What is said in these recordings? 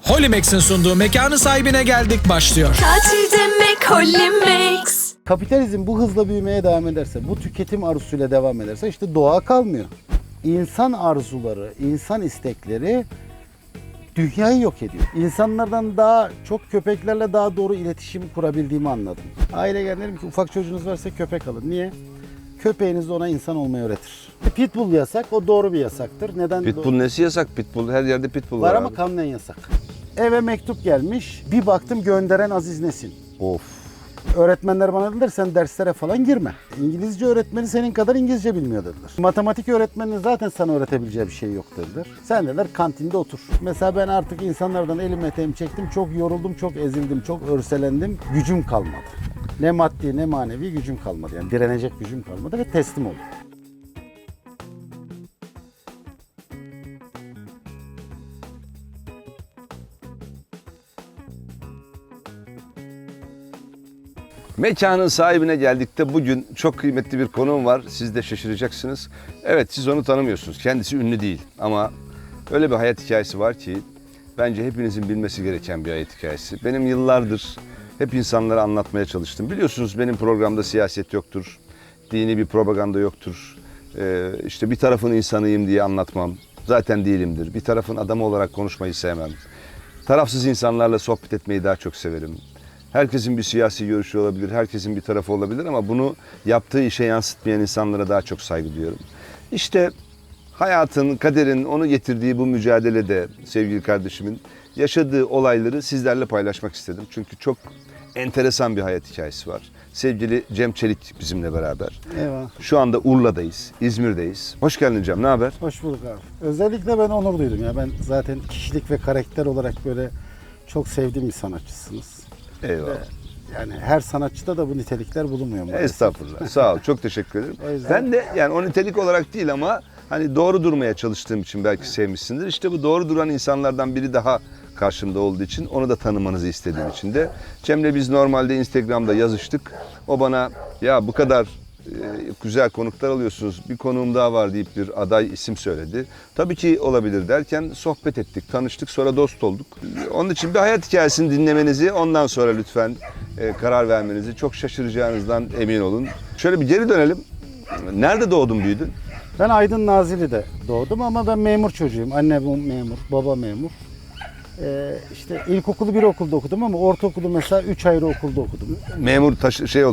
Holimex'in sunduğu Mekanın Sahibine Geldik başlıyor. Tatil demek Holimex. Kapitalizm bu hızla büyümeye devam ederse, bu tüketim arzusuyla devam ederse işte doğa kalmıyor. İnsan arzuları, insan istekleri dünyayı yok ediyor. İnsanlardan daha çok köpeklerle daha doğru iletişim kurabildiğimi anladım. Aile derim ki ufak çocuğunuz varsa köpek alın. Niye? Köpeğiniz de ona insan olmayı öğretir. Pitbull yasak, o doğru bir yasaktır. Neden? Pitbull nesi yasak? Pitbull, her yerde pitbull var Var ama abi. kanunen yasak. Eve mektup gelmiş, bir baktım gönderen Aziz Nesin. Of. Öğretmenler bana dediler sen derslere falan girme. İngilizce öğretmeni senin kadar İngilizce bilmiyor dediler. Matematik öğretmeninin zaten sana öğretebileceği bir şey yok dediler. Sen dediler kantinde otur. Mesela ben artık insanlardan elim eteğimi çektim. Çok yoruldum, çok ezildim, çok örselendim. Gücüm kalmadı. Ne maddi ne manevi gücüm kalmadı. Yani direnecek gücüm kalmadı ve teslim oldum. Mekanın sahibine geldik de bugün çok kıymetli bir konuğum var. Siz de şaşıracaksınız. Evet, siz onu tanımıyorsunuz. Kendisi ünlü değil ama öyle bir hayat hikayesi var ki bence hepinizin bilmesi gereken bir hayat hikayesi. Benim yıllardır hep insanlara anlatmaya çalıştım. Biliyorsunuz benim programda siyaset yoktur. Dini bir propaganda yoktur. İşte bir tarafın insanıyım diye anlatmam. Zaten değilimdir. Bir tarafın adamı olarak konuşmayı sevmem. Tarafsız insanlarla sohbet etmeyi daha çok severim. Herkesin bir siyasi görüşü olabilir, herkesin bir tarafı olabilir ama bunu yaptığı işe yansıtmayan insanlara daha çok saygı duyuyorum. İşte hayatın, kaderin onu getirdiği bu mücadelede sevgili kardeşimin yaşadığı olayları sizlerle paylaşmak istedim. Çünkü çok enteresan bir hayat hikayesi var. Sevgili Cem Çelik bizimle beraber. Eyvallah. Şu anda Urla'dayız, İzmir'deyiz. Hoş geldin Cem, ne haber? Hoş bulduk abi. Özellikle ben onur duydum ya. Ben zaten kişilik ve karakter olarak böyle çok sevdiğim bir sanatçısınız. Eyvallah. Yani her sanatçıda da bu nitelikler bulunmuyor maalesef. Estağfurullah. Sağ ol. Çok teşekkür ederim. O yüzden- Ben de yani o nitelik olarak değil ama hani doğru durmaya çalıştığım için belki sevmişsindir. İşte bu doğru duran insanlardan biri daha karşımda olduğu için onu da tanımanızı istediğim için de. Cem'le biz normalde Instagram'da yazıştık. O bana ya bu kadar güzel konuklar alıyorsunuz. Bir konuğum daha var deyip bir aday isim söyledi. Tabii ki olabilir derken sohbet ettik, tanıştık, sonra dost olduk. Onun için bir hayat hikayesini dinlemenizi, ondan sonra lütfen karar vermenizi, çok şaşıracağınızdan emin olun. Şöyle bir geri dönelim. Nerede doğdun, büyüdün? Ben Aydın Nazilli'de doğdum ama ben memur çocuğuyum. Annem memur, baba memur. İşte ilkokulu bir okulda okudum ama ortaokulu mesela 3 ayrı okulda okudum. Memur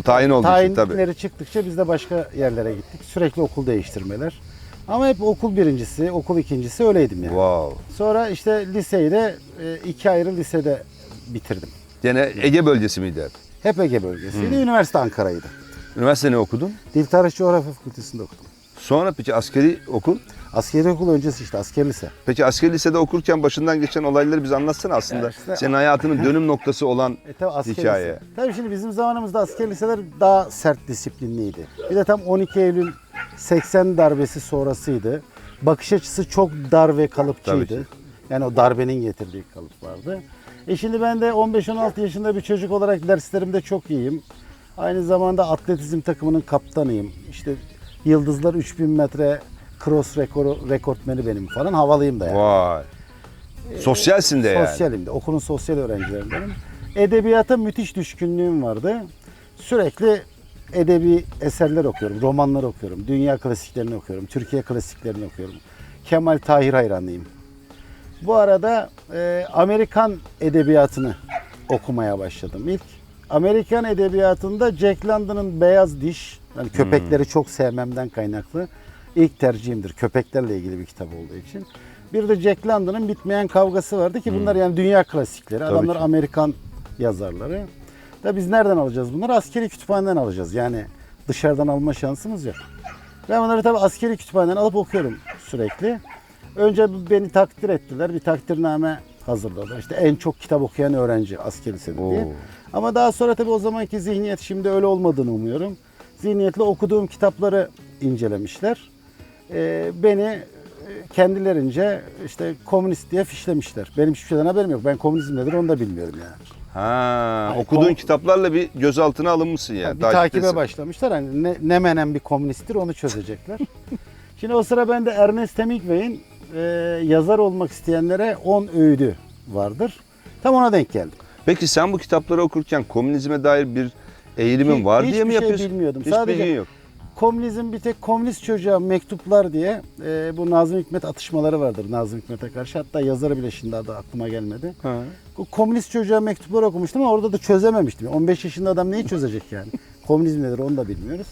tayin olduğu için tabii. Tayinleri çıktıkça biz de başka yerlere gittik. Sürekli okul değiştirmeler. Ama hep okul birincisi, okul ikincisi öyleydim yani. Wow. Sonra işte liseyi de 2 ayrı lisede bitirdim. Gene Ege bölgesi miydi hep? Hep Ege bölgesiydi. Üniversite Ankara'ydı. Üniversite ne okudun? Dil Tarih Coğrafya Fakültesi'nde okudum. Sonra peki askeri okul? Askeri okul öncesi işte asker lise. Peki askeri lisede okurken başından geçen olayları bize anlatsana aslında. Ya işte- Senin hayatının dönüm noktası olan Tabii asker hikaye. lise. Tabii şimdi bizim zamanımızda asker liseler daha sert disiplinliydi. Bir de tam 12 Eylül 80 darbesi sonrasıydı. Bakış açısı çok dar ve Tabii kalıpçıydı. ki. Yani o darbenin getirdiği kalıp vardı. Şimdi ben de 15-16 yaşında bir çocuk olarak derslerimde çok iyiyim. Aynı zamanda atletizm takımının kaptanıyım. İşte Yıldızlar 3000 metre cross rekortmeni benim falan. Havalıyım da yani. Vay. Sosyalsin de yani. Sosyalim de. Okulun sosyal öğrencilerindenim. Edebiyata müthiş düşkünlüğüm vardı. Sürekli edebi eserler okuyorum, romanlar okuyorum, dünya klasiklerini okuyorum, Türkiye klasiklerini okuyorum. Kemal Tahir hayranıyım. Bu arada Amerikan edebiyatını okumaya başladım ilk. Amerikan edebiyatında Jack London'ın Beyaz Diş, yani köpekleri çok sevmemden kaynaklı ilk tercihimdir. Köpeklerle ilgili bir kitap olduğu için. Bir de Jack London'ın Bitmeyen Kavgası vardı ki bunlar yani dünya klasikleri. Adamlar ki. Amerikan yazarları. Da biz nereden alacağız bunları? Askeri kütüphaneden alacağız. Yani dışarıdan alma şansımız yok. Ben bunları tabii askeri kütüphaneden alıp okuyorum sürekli. Önce beni takdir ettiler. Bir takdirname hazırladılar. İşte en çok kitap okuyan öğrenci askeri lisede diye. Oo. Ama daha sonra tabii o zamanki zihniyet şimdi öyle olmadığını umuyorum. Zihniyetle okuduğum kitapları incelemişler. Beni kendilerince işte komünist diye fişlemişler. Benim hiçbir şeyden haberim yok. Ben komünizm nedir onu da bilmiyorum yani. Ha, okuduğun kitaplarla bir gözaltına alınmışsın yani. Bir takibe takiptesin. başlamışlar. Hani ne menen bir komünisttir onu çözecekler. Şimdi o sıra ben de Ernest Hemingway'in yazar olmak isteyenlere 10 öğüdü vardır. Tam ona denk geldim. Peki sen bu kitapları okurken komünizme dair bir eğilimin var diye mi Hiçbir şey yapıyorsun? bilmiyordum. Hiç Sadece bilgin yok. komünizm bir tek komünist çocuğa mektuplar diye bu Nazım Hikmet atışmaları vardır Nazım Hikmet'e karşı. Hatta yazarı bile şimdi adı aklıma gelmedi. Ha. Bu komünist çocuğa mektuplar okumuştum ama orada da çözememiştim. 15 yaşında adam neyi çözecek yani? Komünizm nedir onu da bilmiyoruz.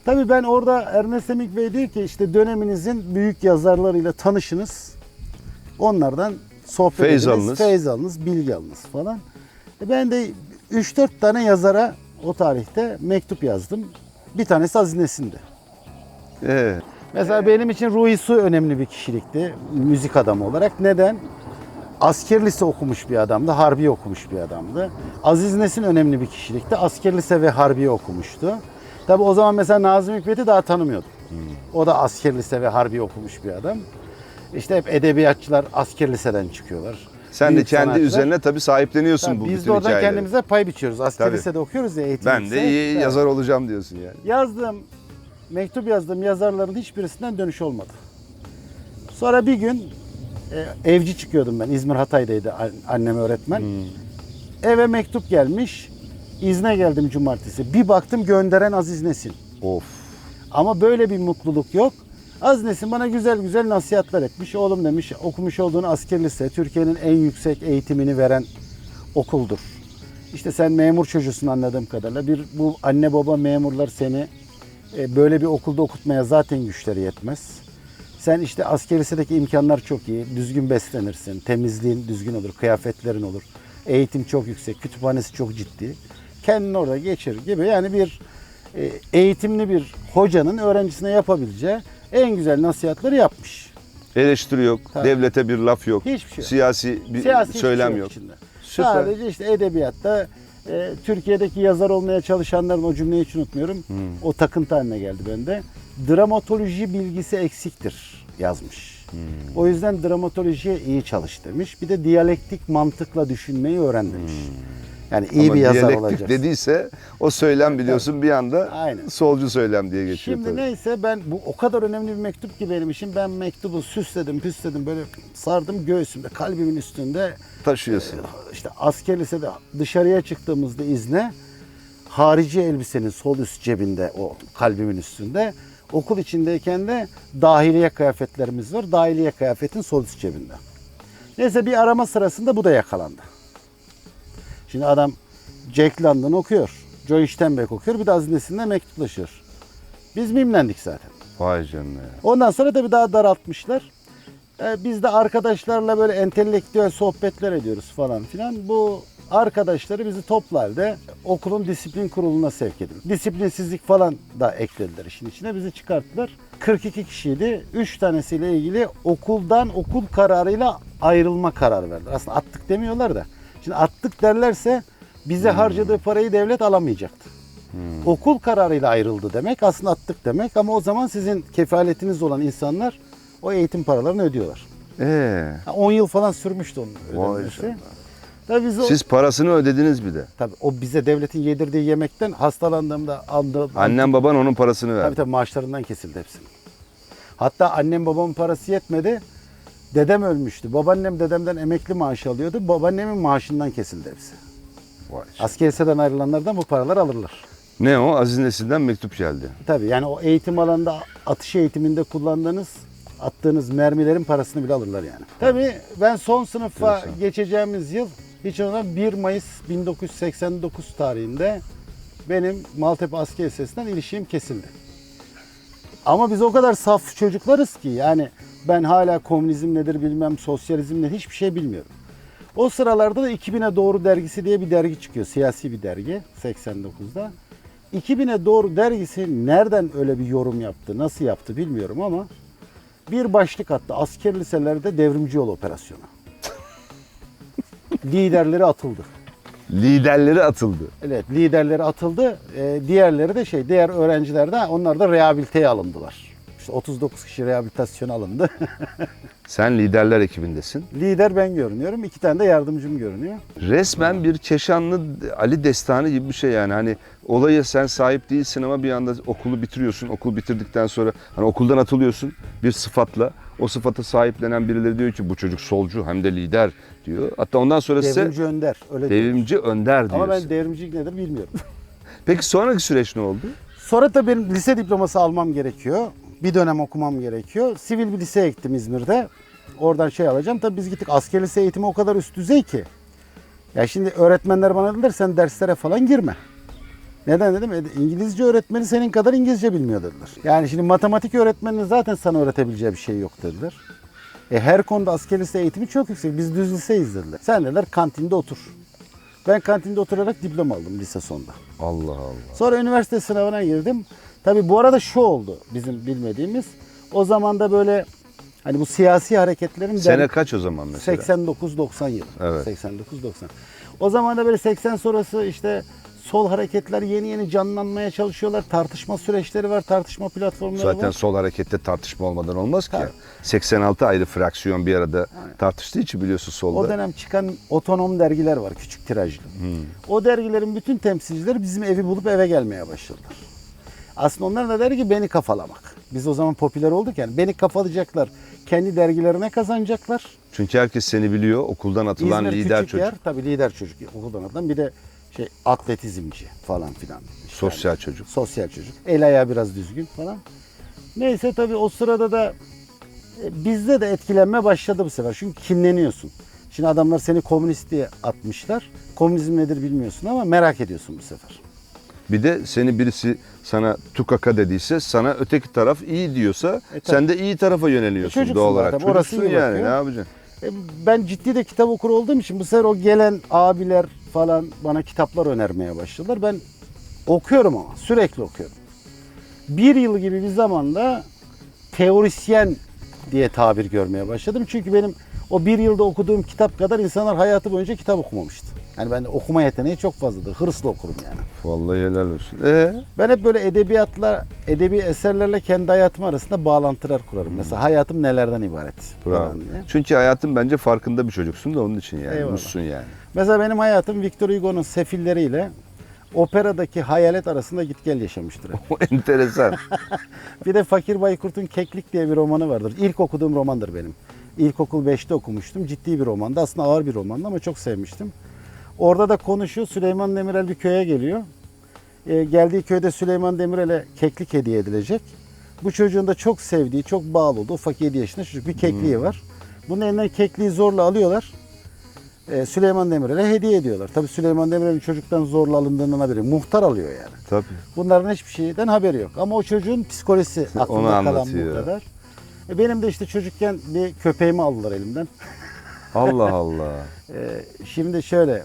Tabii ben orada Ernest Hemingway diyor ki işte döneminizin büyük yazarlarıyla tanışınız. Onlardan sohbet Feyz ediniz, alınız. feyz alınız, bilgi alınız falan. Ben de 3-4 tane yazara o tarihte mektup yazdım. Bir tanesi Aziz Nesin'di. Mesela benim için Ruhi Su önemli bir kişilikti müzik adamı olarak. Neden? Asker lise okumuş bir adamdı, harbiye okumuş bir adamdı. Aziz Nesin önemli bir kişilikti. Asker lise ve harbiye okumuştu. Tabi o zaman mesela Nazım Hikmet'i daha tanımıyordum. O da asker lise ve harbiye okumuş bir adam. İşte hep edebiyatçılar asker liseden çıkıyorlar. Sen de Büyük kendi sanatçılar. üzerine tabii sahipleniyorsun Tabii bu biz bütün de oradan hikayeleri. kendimize pay biçiyoruz. Asker Tabii. lisede okuyoruz ya eğitim Ben de lise. iyi Evet. yazar olacağım diyorsun yani. Mektup yazdığım yazarların hiçbirisinden dönüş olmadı. Sonra bir gün evci çıkıyordum ben. İzmir Hatay'daydı annem öğretmen. Eve mektup gelmiş. İzne geldim cumartesi. Bir baktım gönderen Aziz Nesin. Of. Ama böyle bir mutluluk yok. Aziz Nesin bana güzel güzel nasihatler etmiş. Oğlum demiş okumuş olduğun asker lise Türkiye'nin en yüksek eğitimini veren okuldur. İşte sen memur çocuğusun anladığım kadarıyla. Bu anne baba memurlar seni böyle bir okulda okutmaya zaten güçleri yetmez. Sen işte asker lisedeki imkanlar çok iyi. Düzgün beslenirsin. Temizliğin düzgün olur. Kıyafetlerin olur. Eğitim çok yüksek. Kütüphanesi çok ciddi. Kendini orada geçir gibi. Yani bir eğitimli bir hocanın öğrencisine yapabileceği en güzel nasihatleri yapmış. Eleştiri yok, Tabii. devlete bir laf yok, Hiçbir şey yok. siyasi bir Siyasi hiçbir söylem şey yok. içinde. Süper. Sadece işte edebiyatta Türkiye'deki yazar olmaya çalışanların o cümleyi hiç unutmuyorum. O takıntı haline geldi bende. Dramatoloji bilgisi eksiktir yazmış. O yüzden dramatolojiye iyi çalış demiş. Bir de diyalektik mantıkla düşünmeyi öğren demiş. Yani iyi Ama bir yazar diyalektik olacaksın. dediyse o söylem biliyorsun bir anda Aynen. solcu söylem diye geçiyor Şimdi tabii. neyse ben bu o kadar önemli bir mektup ki benim için. Ben mektubu süsledim püsledim böyle sardım göğsümde kalbimin üstünde. Taşıyorsun. İşte asker lisede dışarıya çıktığımızda izne harici elbisenin sol üst cebinde o kalbimin üstünde. Okul içindeyken de dahiliye kıyafetlerimiz var. Dahiliye kıyafetin sol üst cebinde. Neyse bir arama sırasında bu da yakalandı. Şimdi adam Jack London okuyor. Joy Steinbeck okuyor. Bir de Aziz Nesin'le mektuplaşıyor. Biz mimlendik zaten. Vay canına. Ondan sonra tabii daha daraltmışlar. Biz de arkadaşlarla böyle entelektüel sohbetler ediyoruz falan filan. Bu arkadaşları bizi toplu halde okulun disiplin kuruluna sevk edildi. Disiplinsizlik falan da eklediler işin içine. Bizi çıkarttılar. 42 kişiydi. 3 tanesiyle ilgili okuldan okul kararıyla ayrılma kararı verdiler. Aslında attık demiyorlar da. Şimdi attık derlerse bize harcadığı parayı devlet alamayacaktı. Okul kararıyla ayrıldı demek aslında attık demek ama o zaman sizin kefaletiniz olan insanlar o eğitim paralarını ödüyorlar. 10 yıl falan sürmüştü onun Vay ödenmesi. canına. Tabii biz Siz parasını ödediniz bir de. tabii o bize devletin yedirdiği yemekten hastalandığımda Annen baban onun parasını verdi. tabii maaşlarından kesildi hepsini. Hatta annem babamın parası yetmedi. Dedem ölmüştü. Babaannem dedemden emekli maaşı alıyordu. Babaannemin maaşından kesildi hepsi. Vay. Asker liseden ayrılanlardan bu paraları alırlar. Ne o? Aziz Nesin'den mektup geldi. Tabii yani o eğitim alanında atış eğitiminde kullandığınız attığınız mermilerin parasını bile alırlar yani. Tabii ben son sınıfa geçeceğimiz yıl hiç unutmam 1 Mayıs 1989 tarihinde benim Maltepe Asker Lisesi'nden ilişkim kesildi. Ama biz o kadar saf çocuklarız ki yani ben hala komünizm nedir bilmem, sosyalizm nedir hiçbir şey bilmiyorum. O sıralarda da 2000'e Doğru dergisi diye bir dergi çıkıyor. Siyasi bir dergi 89'da. 2000'e Doğru dergisi nereden öyle bir yorum yaptı, nasıl yaptı bilmiyorum ama bir başlık attı. Asker liselerde devrimci yol operasyonu. Liderleri atıldı. Liderleri atıldı. Evet, liderleri atıldı. Diğerleri de diğer öğrenciler de onlar da rehabiliteye alındılar. İşte 39 kişi rehabilitasyona alındı. Sen liderler ekibindesin. Lider ben görünüyorum. 2 tane de yardımcım görünüyor. Resmen bir Keşanlı Ali destanı gibi bir şey yani. Hani olaya sen sahip değilsin ama bir anda okulu bitiriyorsun. Okul bitirdikten sonra hani okuldan atılıyorsun bir sıfatla. O sıfata sahiplenen birileri diyor ki bu çocuk solcu hem de lider diyor. Hatta ondan sonra Devrimci size önder. Öyle devrimci önder diyorsun. Ama diyorsun. ben devrimcilik nedir bilmiyorum. Peki sonraki süreç ne oldu? Sonra da benim lise diploması almam gerekiyor. Bir dönem okumam gerekiyor. Sivil bir liseye gittim İzmir'de. Oradan şey alacağım. Tabii biz gittik, asker lise eğitimi o kadar üst düzey ki. Ya şimdi öğretmenler bana dediler sen derslere falan girme. Neden dedim? İngilizce öğretmeni senin kadar İngilizce bilmiyor dediler. Yani şimdi matematik öğretmeninin zaten sana öğretebileceği bir şey yok dediler. Her konuda asker lise eğitimi çok yüksek. Biz düz liseyiz dediler. Sen dediler kantinde otur. Ben kantinde oturarak diploma aldım lise sonunda. Allah Allah. Sonra üniversite sınavına girdim. Tabii bu arada şu oldu bizim bilmediğimiz. O zaman da böyle hani bu siyasi hareketlerin Sene kaç o zaman mesela? 89-90 yıl. Evet. 89-90. O zaman da böyle 80 sonrası işte sol hareketler yeni canlanmaya çalışıyorlar. Tartışma süreçleri var, tartışma platformları Zaten var. sol harekette tartışma olmadan olmaz ki. Tabii. 86 ayrı fraksiyon bir arada tartıştığı için biliyorsun solda. O dönem çıkan otonom dergiler var, küçük tirajlı. O dergilerin bütün temsilcileri bizim evi bulup eve gelmeye başladılar. Aslında onlar da der ki beni kafalamak. Biz o zaman popüler olduk yani. Beni kafalayacaklar. Kendi dergilerine kazanacaklar. Çünkü herkes seni biliyor. Okuldan atılan İzmir lider küçük çocuk. yer. Tabii lider çocuk. Okuldan atılan bir de atletizmci falan filan. İşte Sosyal çocuk. Sosyal çocuk. El ayağı biraz düzgün falan. Neyse tabii o sırada da bizde de etkilenme başladı bu sefer. Çünkü kinleniyorsun. Şimdi adamlar seni komünist diye atmışlar. Komünizm nedir bilmiyorsun ama merak ediyorsun bu sefer. Bir de seni birisi sana tukaka dediyse sana öteki taraf iyi diyorsa sen de iyi tarafa yöneliyorsun Çocuksun doğal olarak. zaten, orası Çocuksun iyi yani bakıyor. ne yapacaksın? Ben ciddi de kitap okur olduğum için bu sefer o gelen abiler falan bana kitaplar önermeye başladılar. Ben okuyorum ama sürekli okuyorum. Bir yıl gibi bir zamanda teorisyen diye tabir görmeye başladım. Çünkü benim o bir yılda okuduğum kitap kadar insanlar hayatı boyunca kitap okumamıştı. Yani bende okuma yeteneği çok fazladır. Hırsla okurum yani. Vallahi helal olsun. Ben hep böyle edebiyatla, edebi eserlerle kendi hayatım arasında bağlantılar kurarım. Mesela hayatım nelerden ibaret Bravo. falan diye. Çünkü hayatın bence farkında bir çocuksun da onun için yani. Eyvallah. Mutlusun yani. Mesela benim hayatım Victor Hugo'nun Sefilleriyle operadaki hayalet arasında git gel yaşamıştır. O enteresan. Bir de Fakir Baykurt'un Keklik diye bir romanı vardır. İlk okuduğum romandır benim. İlkokul 5'te okumuştum. Ciddi bir romandı. Aslında ağır bir romandı ama çok sevmiştim. Orada da konuşuyor. Süleyman Demirel bir köye geliyor. Geldiği köyde Süleyman Demirel'e keklik hediye edilecek. Bu çocuğun da çok sevdiği, çok bağlı olduğu ufak 7 yaşında çocuk bir kekliği var. Bunun elinden kekliği zorla alıyorlar. Süleyman Demirel'e hediye ediyorlar. Tabii Süleyman Demirel'in çocuktan zorla alındığından haberi. Muhtar alıyor yani. Tabii. Bunların hiçbir şeyden haberi yok. Ama o çocuğun psikolojisi Onu aklında kalan anlatıyor. bu kadar. Benim de işte çocukken bir köpeğimi aldılar elimden. Allah Allah. Şimdi şöyle,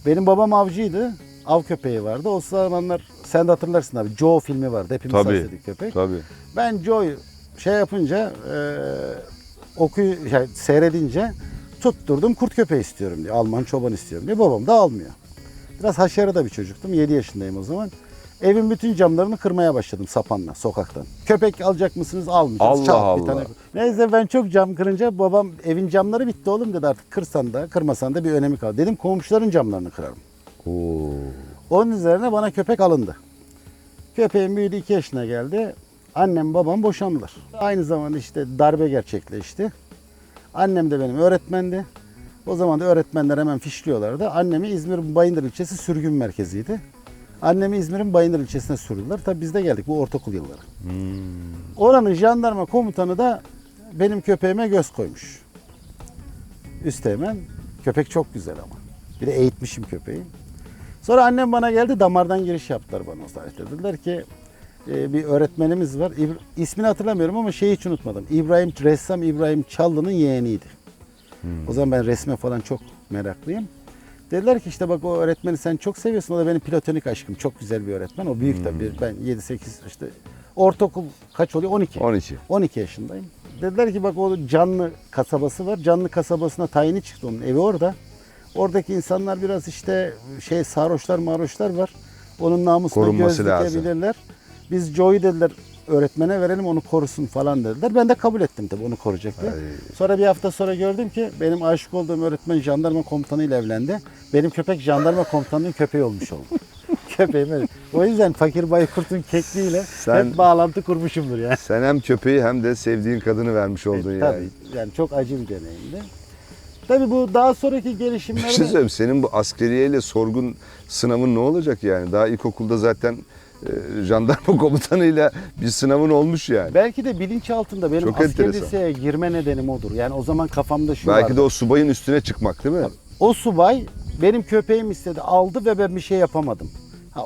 benim babam avcıydı. Av köpeği vardı. O zamanlar sen de hatırlarsın abi. Joe filmi vardı. Hepimiz Tabii. izledik köpek. Tabii. Ben Joe'yu şey yapınca seyredince tutturdum kurt köpeği istiyorum diye. Alman çoban istiyorum diye. Babam da almıyor. Biraz haşarı da bir çocuktum. 7 yaşındayım o zaman. Evin bütün camlarını kırmaya başladım sapanla sokaktan. Köpek alacak mısınız? Almayacağız. Allah Çal, bir Allah. tane. Neyse ben çok cam kırınca babam evin camları bitti oğlum dedi artık kırsan da kırmasan da bir önemi kaldı. Dedim komşuların camlarını kırarım. Oo. Onun üzerine bana köpek alındı. Köpeğim büyüdü 2 yaşına geldi. Annem babam boşandılar. Aynı zamanda işte darbe gerçekleşti. Annem de benim öğretmendi. O zaman da öğretmenler hemen fişliyorlardı. Annemi İzmir'in Bayındır ilçesi sürgün merkeziydi. Annemi İzmir'in Bayındır ilçesine sürdüler. Tabii biz de geldik bu ortaokul yılları. Oranın jandarma komutanı da benim köpeğime göz koymuş. Üsteğmen. Köpek çok güzel ama. Bir de eğitmişim köpeği. Sonra annem bana geldi damardan giriş yaptılar bana o saatte. Dediler ki bir öğretmenimiz var. İsmini hatırlamıyorum ama şeyi hiç unutmadım. Ressam İbrahim Çallı'nın yeğeniydi. O zaman ben resme falan çok meraklıyım. Dediler ki işte bak o öğretmeni sen çok seviyorsun. O da benim platonik aşkım. Çok güzel bir öğretmen. O büyük tabii. Ben 7-8 işte ortaokul kaç oluyor? 12. 12. 12 yaşındayım. Dediler ki bak o Canlı kasabası var. Canlı kasabasına tayini çıktı onun evi orada. Oradaki insanlar biraz işte sarhoşlar maroşlar var. Onun namusuna Korunması göz lazım. dikebilirler. Biz Joe'yu dediler öğretmene verelim onu korusun falan dediler. Ben de kabul ettim tabii onu koruyacak diye. Sonra bir hafta sonra gördüm ki benim aşık olduğum öğretmen jandarma komutanıyla evlendi. Benim köpek jandarma komutanının köpeği olmuş oldu. Köpeğim öyle. O yüzden Fakir Baykurt'un kekliğiyle hep bağlantı kurmuşumdur yani. Sen hem köpeği hem de sevdiğin kadını vermiş oldun yani. Tabii yani çok acı bir deneyimdi. Tabii bu daha sonraki Bir gelişimlerde... şey söyleyeyim, senin bu askeriyeyle sorgun sınavın ne olacak yani? Daha ilkokulda zaten jandarma komutanıyla bir sınavın olmuş yani. Belki de bilinç altında benim Çok asker enteresan. liseye girme nedenim odur. Yani o zaman kafamda şu Belki vardı. de o subayın üstüne çıkmak değil mi? O subay benim köpeğim istedi, aldı ve ben bir şey yapamadım.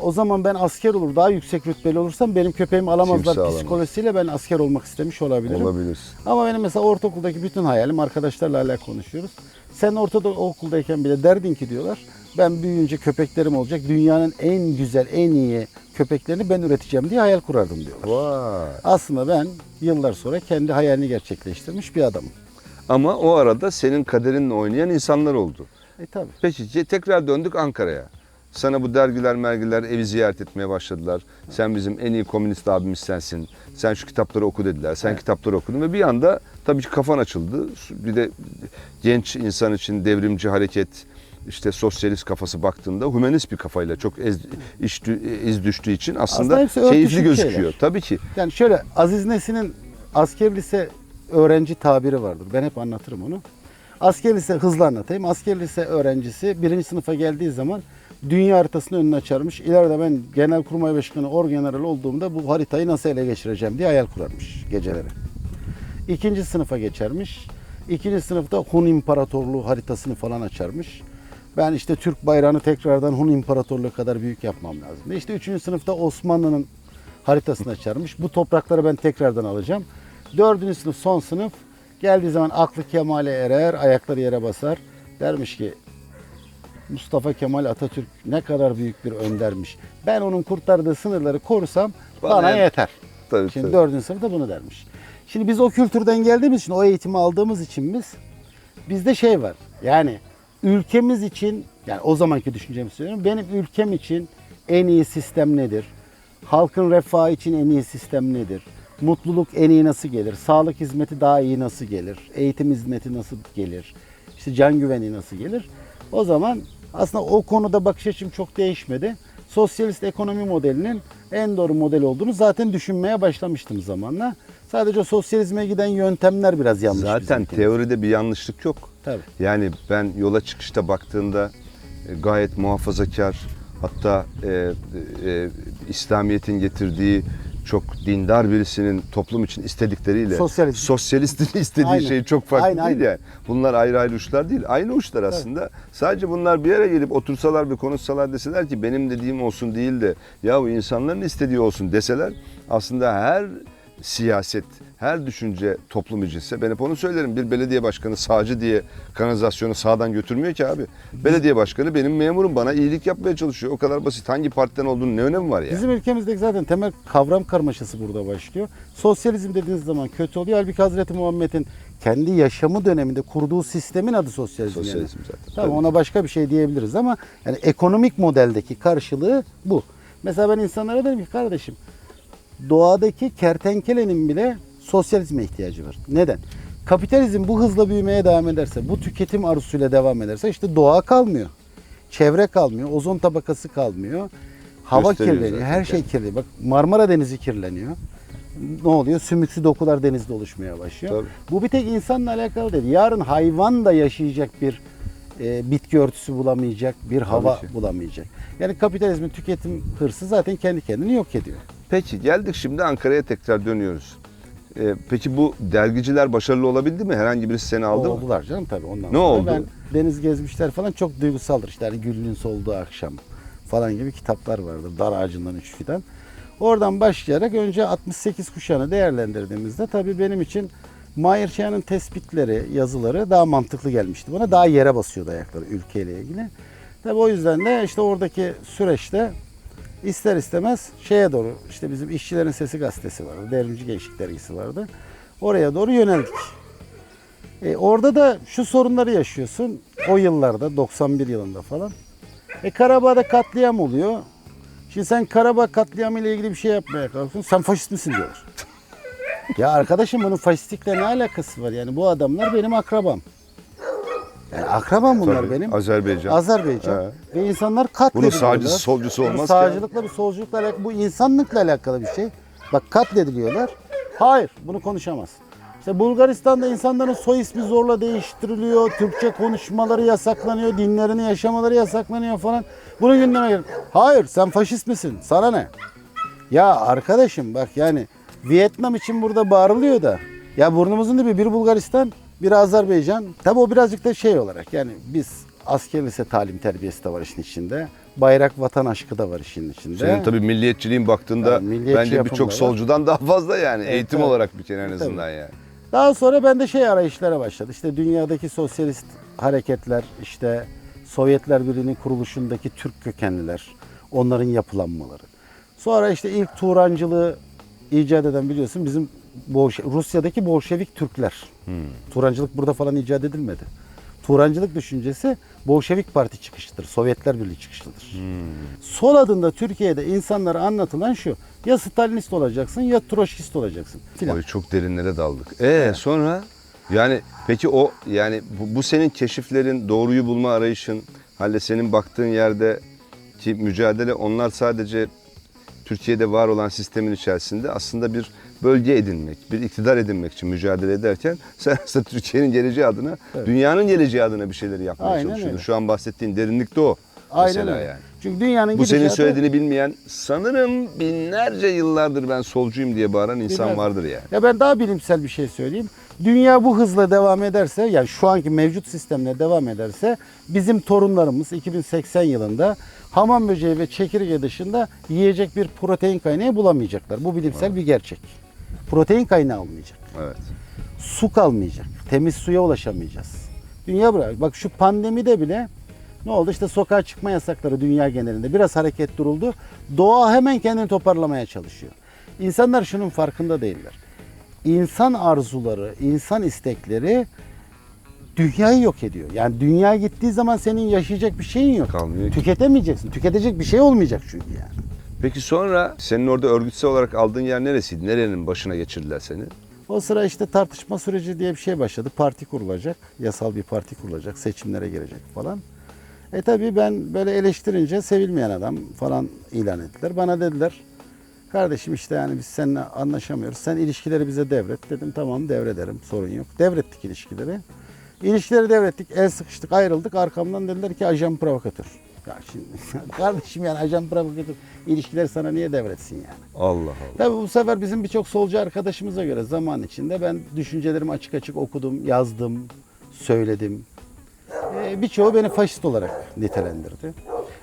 O zaman ben asker olur, daha yüksek rütbeli olursam benim köpeğimi Kimse alamazlar alamaz. psikolojisiyle ben asker olmak istemiş olabilirim. Olabilir. Ama benim mesela ortaokuldaki bütün hayalim, arkadaşlarla hala konuşuyoruz. Sen ortaokuldayken bile derdin ki diyorlar, ben büyüyünce köpeklerim olacak, dünyanın en güzel, en iyi köpeklerini ben üreteceğim diye hayal kurardım diyorlar. Vay. Aslında ben yıllar sonra kendi hayalini gerçekleştirmiş bir adamım. Ama o arada senin kaderinle oynayan insanlar oldu. Tabii. Peki tekrar döndük Ankara'ya. Sana bu dergiler mergiler evi ziyaret etmeye başladılar. Sen bizim en iyi komünist abimiz sensin. Sen şu kitapları oku dediler. Sen kitapları okudun ve bir anda tabii ki kafan açıldı. Bir de genç insan için devrimci hareket, işte sosyalist kafası baktığında hümanist bir kafayla çok iz düştüğü için aslında hepsi keyifli örtüşük gözüküyor. şeyler. Tabii ki. Yani şöyle Aziz Nesin'in asker lise öğrenci tabiri vardır. Ben hep anlatırım onu. Asker lise hızlı anlatayım. Asker lise öğrencisi 1. sınıfa geldiği zaman dünya haritasını önüne açarmış. İleride ben Genelkurmay Başkanı, Orgeneral olduğumda bu haritayı nasıl ele geçireceğim diye hayal kurarmış geceleri. 2. sınıfa geçermiş. 2. sınıfta Hun İmparatorluğu haritasını falan açarmış. Ben işte Türk bayrağını tekrardan Hun İmparatorluğu kadar büyük yapmam lazım. İşte 3. sınıfta Osmanlı'nın haritasını açarmış. Bu toprakları ben tekrardan alacağım. 4. sınıf son sınıf geldiği zaman aklı kemale erer, ayakları yere basar. Dermiş ki Mustafa Kemal Atatürk ne kadar büyük bir öndermiş. Ben onun kurtardığı sınırları korusam bana yeter. Tabii, Şimdi tabii. 4. sınıfta bunu dermiş. Şimdi biz o kültürden geldiğimiz için, o eğitimi aldığımız için bizde şey var. Yani ülkemiz için, yani o zamanki düşüncemi söylüyorum. Benim ülkem için en iyi sistem nedir? Halkın refahı için en iyi sistem nedir? Mutluluk en iyi nasıl gelir? Sağlık hizmeti daha iyi nasıl gelir? Eğitim hizmeti nasıl gelir? İşte can güvenliği nasıl gelir? O zaman aslında o konuda bakış açım çok değişmedi. Sosyalist ekonomi modelinin en doğru model olduğunu zaten düşünmeye başlamıştım zamanla. Sadece sosyalizme giden yöntemler biraz yanlış. Zaten bizimki. teoride bir yanlışlık yok. Tabii. Yani ben yola çıkışta baktığında gayet muhafazakar, hatta İslamiyet'in getirdiği çok dindar birisinin toplum için istedikleriyle sosyalistin istediği Aynen. şey çok farklı Aynen, değil aynen. yani. Bunlar ayrı ayrı uçlar değil. Aynı uçlar aslında. Sadece bunlar bir yere gelip otursalar bir konuşsalar deseler ki benim dediğim olsun değil de ya bu insanların istediği olsun deseler aslında her siyaset, her düşünce toplum içinse ben hep onu söylerim. Bir belediye başkanı sağcı diye kanalizasyonu sağdan götürmüyor ki abi. Belediye başkanı benim memurum, bana iyilik yapmaya çalışıyor. O kadar basit. Hangi partiden olduğunun ne önemi var ya? Bizim ülkemizdeki zaten temel kavram karmaşası burada başlıyor. Sosyalizm dediğiniz zaman kötü oluyor. Halbuki Hazreti Muhammed'in kendi yaşamı döneminde kurduğu sistemin adı sosyalizm. Sosyalizm yani. zaten. Tamam, Tabii ona ki. başka bir şey diyebiliriz ama yani ekonomik modeldeki karşılığı bu. Mesela ben insanlara derim ki kardeşim, doğadaki kertenkelenin bile sosyalizme ihtiyacı var. Neden? Kapitalizm bu hızla büyümeye devam ederse, bu tüketim arzusuyla devam ederse işte doğa kalmıyor. Çevre kalmıyor, ozon tabakası kalmıyor. Hava Gösteriyor kirleniyor, zaten her şey kirleniyor. Bak Marmara Denizi kirleniyor. Ne oluyor? Sümüksü dokular denizde oluşmaya başlıyor. Tabii. Bu bir tek insanla alakalı değil. Yarın hayvan da yaşayacak bir bitki örtüsü bulamayacak, bir hava ki. bulamayacak. Yani kapitalizmin tüketim hırsı zaten kendi kendini yok ediyor. Peki geldik şimdi Ankara'ya tekrar dönüyoruz. Peki bu dergiciler başarılı olabildi mi? Herhangi birisi seni aldı mı? Oldular canım tabii ondan Ne sonra. oldu? Ben Deniz Gezmişler falan çok duygusaldır. İşte hani Güllü'nün solduğu akşam falan gibi kitaplar vardır. Dar ağacından 3 fidan. Oradan başlayarak önce 68 kuşağını değerlendirdiğimizde tabii benim için Mahir Çaya'nın tespitleri, yazıları daha mantıklı gelmişti bana. Daha yere basıyordu ayakları ülkeyle ilgili. Tabii o yüzden de işte oradaki süreçte ister istemez şeye doğru, işte bizim İşçilerin Sesi gazetesi vardı, Devrimci Gençlik dergisi vardı. Oraya doğru yöneldik. Orada da şu sorunları yaşıyorsun. O yıllarda, 91 yılında falan. Karabağ'da katliam oluyor. Şimdi sen Karabağ katliamı ile ilgili bir şey yapmaya kalkıyorsun. Sen faşist misin diyorlar. Ya arkadaşım bunun faşistlikle ne alakası var? Yani bu adamlar benim akrabam. Yani akrabam bunlar Tabii, benim. Azerbaycan. Azerbaycan. He. Ve insanlar katlediliyorlar. Bunun sağcısı, solcusu Bunun olmaz ki sağcılıkla, bu solculukla alakalı, bu insanlıkla alakalı bir şey. Bak katlediliyorlar. Hayır, bunu konuşamaz. İşte Bulgaristan'da insanların soy ismi zorla değiştiriliyor. Türkçe konuşmaları yasaklanıyor. Dinlerini yaşamaları yasaklanıyor falan. Bunu gündeme gelir. Hayır, sen faşist misin? Sana ne? Ya arkadaşım bak yani Vietnam için burada bağırılıyor da ya burnumuzun dibi bir Bulgaristan, bir Azerbaycan. Tabi o birazcık da şey olarak yani biz asker lise talim terbiyesi de var işin içinde. Bayrak vatan aşkı da var işin içinde. Senin tabii milliyetçiliğin baktığında Yani milliyetçi bence yapım birçok da var. solcudan daha fazla yani. Eğitim tabii. olarak bir kere en azından yani. Daha sonra ben de şey arayışlara başladı. İşte dünyadaki sosyalist hareketler, işte Sovyetler Birliği'nin kuruluşundaki Türk kökenliler, onların yapılanmaları. Sonra işte ilk Turancılığı icat eden biliyorsun bizim Rusya'daki Bolşevik Türkler. Turancılık burada falan icat edilmedi. Turancılık düşüncesi Bolşevik Parti çıkışıdır. Sovyetler Birliği çıkışıdır. Sol adında Türkiye'de insanlara anlatılan şu. Ya Stalinist olacaksın ya Troşkist olacaksın filan. Oy, çok derinlere daldık. Sonra yani peki o yani bu senin keşiflerin, doğruyu bulma arayışın, halle senin baktığın yerdeki mücadele onlar sadece Türkiye'de var olan sistemin içerisinde aslında bir bölge edinmek, bir iktidar edinmek için mücadele ederken sen aslında Türkiye'nin geleceği adına, dünyanın geleceği adına bir şeyleri yapmaya Aynen çalışıyorsun. öyle. Şu an bahsettiğin derinlikte o. Aynen Mesela öyle. yani. Çünkü dünyanın Bu senin gidişatı- söylediğini bilmeyen, sanırım binlerce yıllardır ben solcuyum diye bağıran insan Bilmez. vardır yani. Ya ben daha bilimsel bir şey söyleyeyim. Dünya bu hızla devam ederse, yani şu anki mevcut sistemle devam ederse bizim torunlarımız 2080 yılında hamam böceği ve çekirge dışında yiyecek bir protein kaynağı bulamayacaklar. Bu bilimsel bir gerçek. Protein kaynağı olmayacak. Evet. Su kalmayacak. Temiz suya ulaşamayacağız. Dünya bırak. Bak şu pandemide bile ne oldu? İşte sokağa çıkma yasakları dünya genelinde. Biraz hareket duruldu. Doğa hemen kendini toparlamaya çalışıyor. İnsanlar şunun farkında değiller. İnsan arzuları, insan istekleri dünyayı yok ediyor. Yani dünya gittiği zaman senin yaşayacak bir şeyin yok. Kalmıyor ki. Tüketemeyeceksin. Tüketecek bir şey olmayacak çünkü yani. Peki sonra senin orada örgütsel olarak aldığın yer neresiydi? Nerenin başına geçirdiler seni? O sıra işte tartışma süreci diye bir şey başladı. Parti kurulacak. Yasal bir parti kurulacak. Seçimlere girecek falan. Tabii ben böyle eleştirince sevilmeyen adam falan ilan ettiler. Bana dediler kardeşim işte yani biz seninle anlaşamıyoruz. Sen ilişkileri bize devret. Dedim tamam devrederim, sorun yok. Devrettik ilişkileri. İlişkileri devrettik. El sıkıştık, ayrıldık. Arkamdan dediler ki ajan provokatör. Ya şimdi kardeşim yani ajan provokatör ilişkileri sana niye devretsin yani? Allah Allah. Tabii bu sefer bizim birçok solcu arkadaşımıza göre zaman içinde ben düşüncelerimi açık açık okudum, yazdım, söyledim. Birçoğu beni faşist olarak nitelendirdi.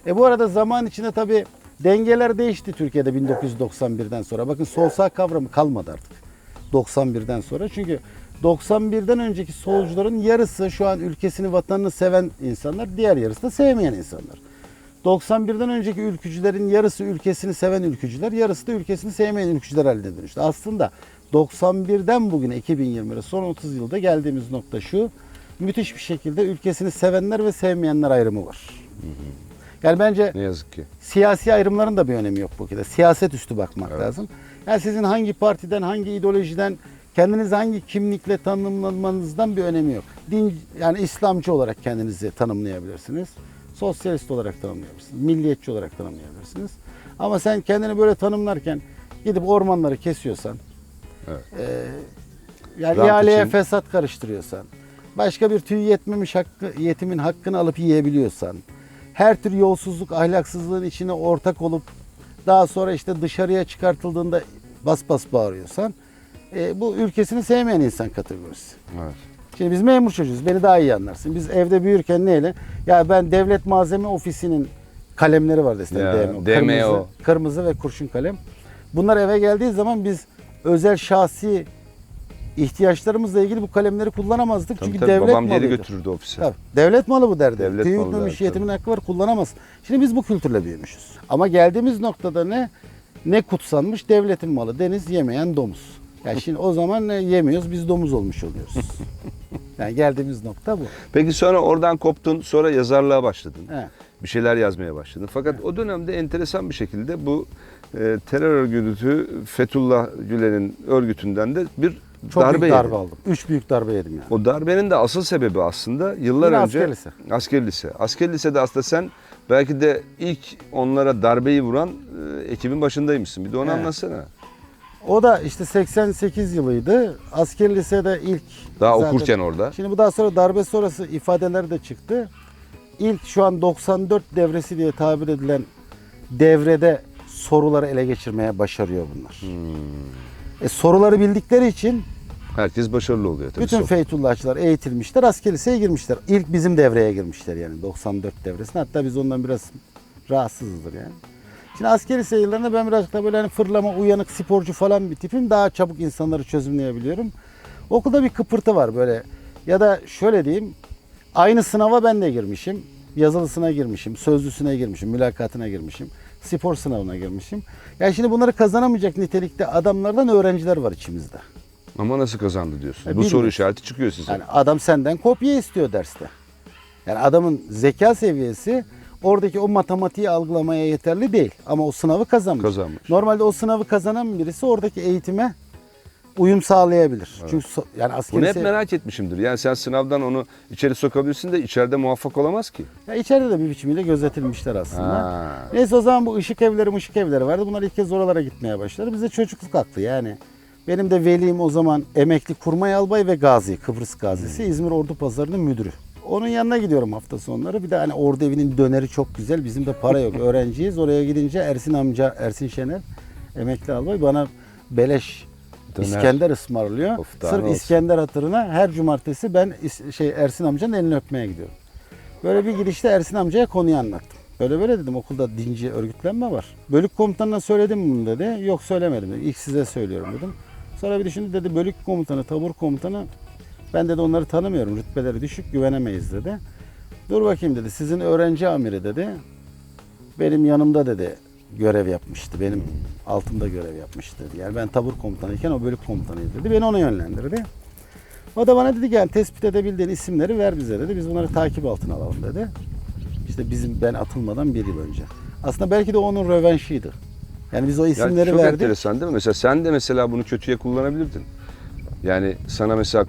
Bu arada zaman içinde tabii dengeler değişti Türkiye'de 1991'den sonra. Bakın sol sağ kavramı kalmadı artık 91'den sonra. Çünkü 91'den önceki solcuların yarısı şu an ülkesini, vatanını seven insanlar, diğer yarısı da sevmeyen insanlar. 91'den önceki ülkücülerin yarısı ülkesini seven ülkücüler, yarısı da ülkesini sevmeyen ülkücüler haline dönüştü. Aslında 91'den bugüne 2020'ye son 30 yılda geldiğimiz nokta şu. Müthiş bir şekilde ülkesini sevenler ve sevmeyenler ayrımı var. Yani bence Ne yazık ki. siyasi ayrımların da bir önemi yok bu ülkede. Siyaset üstü bakmak lazım. Yani sizin hangi partiden, hangi ideolojiden, kendinizi hangi kimlikle tanımlamanızdan bir önemi yok. Din, yani İslamcı olarak kendinizi tanımlayabilirsiniz. Sosyalist olarak tanımlayabilirsiniz. Milliyetçi olarak tanımlayabilirsiniz. Ama sen kendini böyle tanımlarken gidip ormanları kesiyorsan, yani Rant ihaleye için. fesat karıştırıyorsan, başka bir tüy yetmemiş yetimin hakkını alıp yiyebiliyorsan, her tür yolsuzluk, ahlaksızlığın içine ortak olup daha sonra işte dışarıya çıkartıldığında bas bas bağırıyorsan, bu ülkesini sevmeyen insan kategorisi. Evet. Şimdi biz memur çocuğuz, beni daha iyi anlarsın. Biz evde büyürken neyle? Ya ben Devlet Malzeme Ofisi'nin kalemleri var desem. Ya, DMO. DMO. Kırmızı ve kurşun kalem. Bunlar eve geldiği zaman biz özel şahsi ihtiyaçlarımızla ilgili bu kalemleri kullanamazdık. Tabii, Çünkü tabii, devlet babam geri malıydı. götürürdü ofise. Tabii, devlet malı bu derdi. Devlet Tüy malı yutmamış derdi, yetimin hakkı var, kullanamaz. Şimdi biz bu kültürle büyümüşüz. Ama geldiğimiz noktada ne kutsanmış? Devletin malı. Deniz yemeyen domuz. Yani şimdi o zaman yemiyoruz, biz domuz olmuş oluyoruz. Yani geldiğimiz nokta bu. Peki sonra oradan koptun, sonra yazarlığa başladın. He. Bir şeyler yazmaya başladın. Fakat o dönemde enteresan bir şekilde bu terör örgütü Fethullah Gülen'in örgütünden de bir Çok darbe büyük darbe yedin. aldım. 3 büyük darbe yedim yani. O darbenin de asıl sebebi aslında yıllar Yine önce asker lise. asker lise. Asker lisede aslında sen belki de ilk onlara darbeyi vuran ekibin başındaymışsın. Bir de onu Evet. anlatsana. O da işte 88 yılıydı. Asker lisede ilk Daha zaten- okurken orada. Şimdi bu daha sonra darbe sonrası ifadeler de çıktı. İlk şu an 94 devresi diye tabir edilen devrede soruları ele geçirmeye başarıyor bunlar. Soruları bildikleri için Herkes başarılı oluyor tabii. bütün Feytullahçılar eğitilmişler, asker liseye girmişler. İlk bizim devreye girmişler yani 94 devresine. Hatta biz ondan biraz rahatsızızdır yani. Şimdi asker lise yıllarında ben birazcık da böyle hani fırlama, uyanık, sporcu falan bir tipim. Daha çabuk insanları çözümleyebiliyorum. Okulda bir kıpırtı var böyle. Ya da şöyle diyeyim, aynı sınava ben de girmişim. Yazılısına girmişim, sözlüsüne girmişim, mülakatına girmişim, spor sınavına girmişim. Yani şimdi bunları kazanamayacak nitelikte adamlardan öğrenciler var içimizde. Ama nasıl kazandı diyorsun? Bu Bilmiyorum. soru işareti çıkıyor size. Yani adam senden kopya istiyor derste. Yani adamın zeka seviyesi oradaki o matematiği algılamaya yeterli değil. Ama o sınavı kazanmış. Kazanmış. Normalde o sınavı kazanan birisi oradaki eğitime uyum sağlayabilir. Çünkü yani askeri Bunu hep merak etmişimdir. Yani sen sınavdan onu içeri sokabilirsin de içeride muvaffak olamaz ki. ya içeride de bir biçimiyle gözetilmişler aslında. Ha. Neyse o zaman bu ışık evleri vardı. Bunlar ilk kez oralara gitmeye başladı. Bize çocukluk aklı yani. Benim de velim o zaman emekli kurmay albay ve gazi, Kıbrıs gazisi, İzmir Ordu Pazarı'nın müdürü. Onun yanına gidiyorum hafta sonları. Bir de hani ordu evinin döneri çok güzel. Bizim de para yok. Öğrenciyiz. Oraya gidince Ersin amca, Ersin Şener, emekli albay bana beleş Döner. İskender ısmarlıyor. Of, daha Sırf ne olsun. İskender hatırına her cumartesi ben Ersin amcanın elini öpmeye gidiyorum. Böyle bir girişte Ersin amcaya konuyu anlattım. Böyle dedim, okulda dinci örgütlenme var. Bölük komutanına söyledim bunu dedi. Yok söylemedim dedi. İlk size söylüyorum dedim. Sonra bir düşündü, dedi bölük komutanı, tabur komutanı, ben dedi onları tanımıyorum. Rütbeleri düşük, güvenemeyiz dedi. Dur bakayım dedi, sizin öğrenci amiri dedi. Benim yanımda dedi görev yapmıştı. Benim altımda görev yapmıştı dedi. Yani ben tabur komutanıyken o bölük komutanıydı dedi. Beni ona yönlendirdi. O da bana dedi ki yani tespit edebildiğin isimleri ver bize dedi. Biz bunları takip altına alalım dedi. İşte ben atılmadan bir yıl önce. Aslında belki de onun rövanşıydı. Yani biz o isimleri çok verdik. enteresan değil mi? Mesela sen de mesela bunu kötüye kullanabilirdin. Yani sana mesela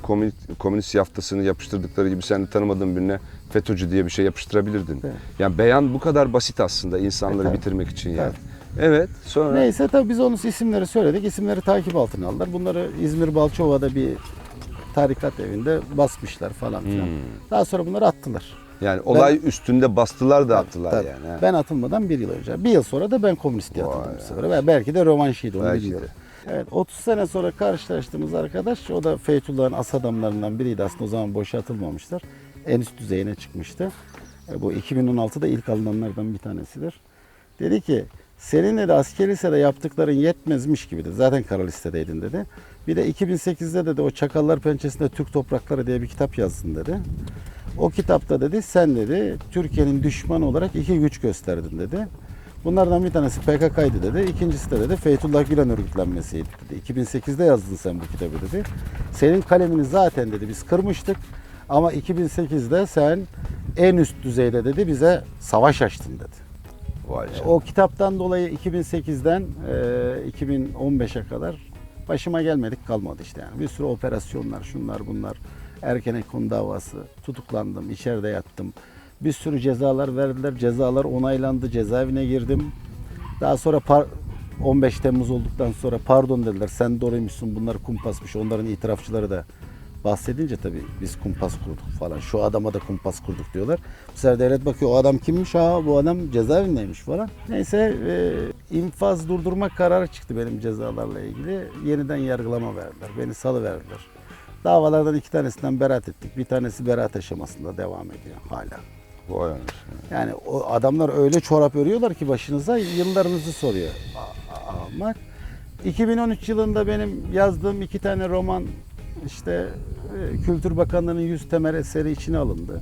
komünist yaftasını yapıştırdıkları gibi sen de tanımadığın birine FETÖ'cü diye bir şey yapıştırabilirdin. Evet. Yani beyan bu kadar basit aslında insanları tabii. bitirmek için yani. Evet, sonra Neyse tabii biz onun isimleri söyledik. İsimleri takip altına aldılar. Bunları İzmir Balçova'da bir tarikat evinde basmışlar falan filan. Daha sonra bunları attılar. yani olay üstünde bastılar da attılar Tabii. yani. ha. Ben atılmadan bir yıl önce. Bir yıl sonra da ben komünist diye atıldım bu sefer. Ve belki de rövanşıydı, onu Belki bilmiyorum. Evet, 30 sene sonra karşılaştığımız arkadaş, o da Feytullah'ın as adamlarından biriydi. Aslında o zaman boşa atılmamışlar. En üst düzeyine çıkmıştı. Bu 2016'da ilk alınanlardan bir tanesidir. Dedi ki, seninle de askeri lisede yaptıkların yetmezmiş gibi dedi. Zaten kara listedeydin dedi. Bir de 2008'de dedi o Çakallar Pençesi'nde Türk Toprakları diye bir kitap yazdın dedi. O kitapta dedi sen dedi Türkiye'nin düşmanı olarak iki güç gösterdin dedi. Bunlardan bir tanesi PKK'ydı dedi. İkincisi de dedi Fethullah Gülen örgütlenmesiydi dedi. 2008'de yazdın sen bu kitabı dedi. Senin kalemini zaten dedi biz kırmıştık. Ama 2008'de sen en üst düzeyde dedi bize savaş açtın dedi. Vay canına. O kitaptan dolayı 2008'den 2015'e kadar başıma gelmedik kalmadı işte yani. Bir sürü operasyonlar, şunlar bunlar, Ergenekon davası, tutuklandım, içeride yattım. Bir sürü cezalar verdiler, cezalar onaylandı, cezaevine girdim. Daha sonra 15 Temmuz olduktan sonra pardon dediler, sen doğruymuşsun, bunlar kumpasmış, onların itirafçıları da bahsedince tabii biz kumpas kurduk falan. Şu adama da kumpas kurduk diyorlar. Bu sefer devlet bakıyor, o adam kimmiş? Bu adam cezaevindeymiş falan. Neyse infaz durdurma kararı çıktı benim cezalarla ilgili. Yeniden yargılama verdiler. Beni salıverdiler. Davalardan 2 tanesinden beraat ettik. Bir tanesi beraat aşamasında devam ediyor hala. Vay anasını. Yani o adamlar öyle çorap örüyorlar ki başınıza yıllarınızı soruyor almak. 2013 yılında benim yazdığım 2 tane roman işte Kültür Bakanlığı'nın 100 temel eseri içine alındı.